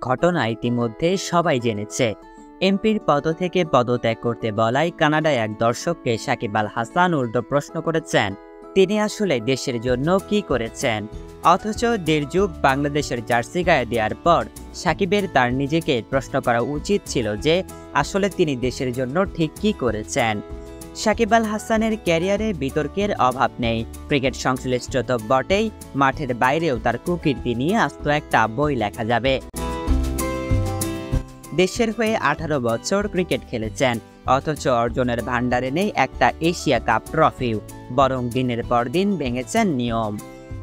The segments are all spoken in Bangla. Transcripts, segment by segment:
ঘটনা ইতিমধ্যে সবাই জেনেছে। এমপির পদ থেকে পদত্যাগ করতে বলায় কানাডায় এক দর্শককে সাকিব আল হাসান উল্টো প্রশ্ন করেছেন তিনি আসলে দেশের জন্য কি করেছেন। অথচ দেড় যুগ বাংলাদেশের জার্সি গায়ে দেওয়ার পর সাকিবের তার নিজেকে প্রশ্ন করা উচিত ছিল যে আসলে তিনি দেশের জন্য ঠিক কি করেছেন। সাকিব আল হাসানের ক্যারিয়ারে বিতর্কের অভাব নেই। ক্রিকেট সংশ্লিষ্ট তো বটেই, মাঠের বাইরেও তার কুকীর্তি নিয়ে আস্ত একটা বই লেখা যাবে। দেশের হয়ে 18 বছর ক্রিকেট খেলেছেন, অথচ অর্জনের ভান্ডারে নেই একটা এশিয়া কাপ ট্রফিও, বরং দিনের পর দিন ভেঙেছেন নিয়ম।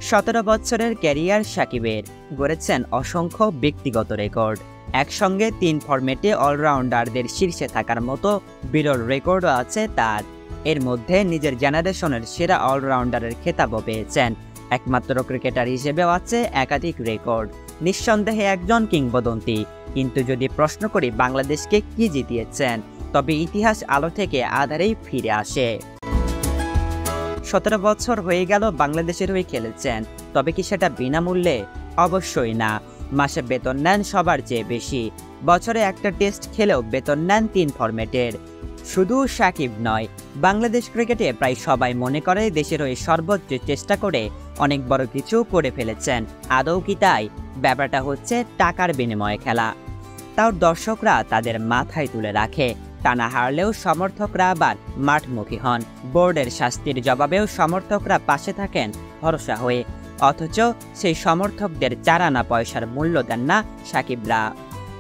17 বছরের ক্যারিয়ার সাকিবের, গড়েছেন অসংখ্য ব্যক্তিগত রেকর্ড। একসঙ্গে 3 ফরম্যাটে অলরাউন্ডারদের শীর্ষে থাকার মতো বিরল রেকর্ডও আছে তার। এর মধ্যে নিজের জেনারেশনের সেরা অলরাউন্ডারের খেতাবও পেয়েছেন। একমাত্র ক্রিকেটার হিসেবেও আছে একাধিক রেকর্ড। নিঃসন্দেহে একজন কিংবদন্তি। কিন্তু যদি প্রশ্ন করি বাংলাদেশকে কি জিতিয়েছেন, তবে ইতিহাস আলো থেকে আধারেই ফিরে আসে। 17 বছর হয়ে গেল বাংলাদেশের হয়ে খেলেছেন, তবে কি সেটা বিনামূল্যে? অবশ্যই না। মাসে বেতন নেন সবার চেয়ে বেশি। বছরে একটা টেস্ট খেলেও বেতন নেন 3 ফরম্যাটের। শুধু সাকিব নয়, বাংলাদেশ ক্রিকেটে প্রায় সবাই মনে করে দেশের হয়ে সর্বোচ্চ চেষ্টা করে অনেক বড় কিছু করে ফেলেছেন। আদৌ কি তাই? ব্যাপারটা হচ্ছে টাকার বিনিময়ে খেলা। তাও দর্শকরা তাদের মাথায় তুলে রাখে। টানা হারলেও সমর্থকরা আবার মাঠমুখী হন। বোর্ডের শাস্তির জবাবেও সমর্থকরা পাশে থাকেন ভরসা হয়ে। অথচ সেই সমর্থকদের 4 আনা পয়সার মূল্য দেন না সাকিবরা।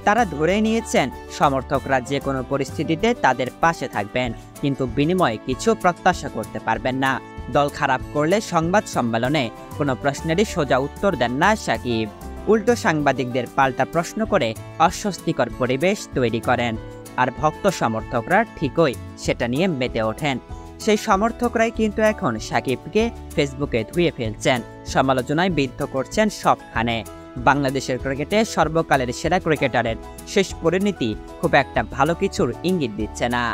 তারা ধরে নিয়েছেন সমর্থকরা যে কোনো পরিস্থিতিতে তাদের পাশে থাকবেন, কিন্তু বিনিময়ে কিছু প্রত্যাশা করতে পারবেন না। দল খারাপ করলে সংবাদ সম্মেলনে কোনো প্রশ্নেরই সোজা উত্তর দেন না সাকিব। উল্টো সাংবাদিকদের পাল্টা প্রশ্ন করে অস্বস্তিকর পরিবেশ তৈরি করেন। আর ভক্ত সমর্থকরা ঠিকই সেটা নিয়ে মেতে ওঠেন। সেই সমর্থকরাই কিন্তু এখন সাকিবকে ফেসবুকে ধুয়ে ফেলছেন, সমালোচনায় বিদ্ধ করছেন সবখানে। বাংলাদেশের ক্রিকেটে সর্বকালের সেরা ক্রিকেটারের শেষ পরিণতি খুব একটা ভালো কিছুর ইঙ্গিত দিচ্ছে না।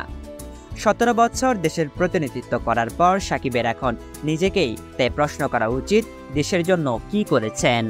17 বছর দেশের প্রতিনিধিত্ব করার পর সাকিবের এখন নিজেকেই তাই প্রশ্ন করা উচিত দেশের জন্য কি করেছেন।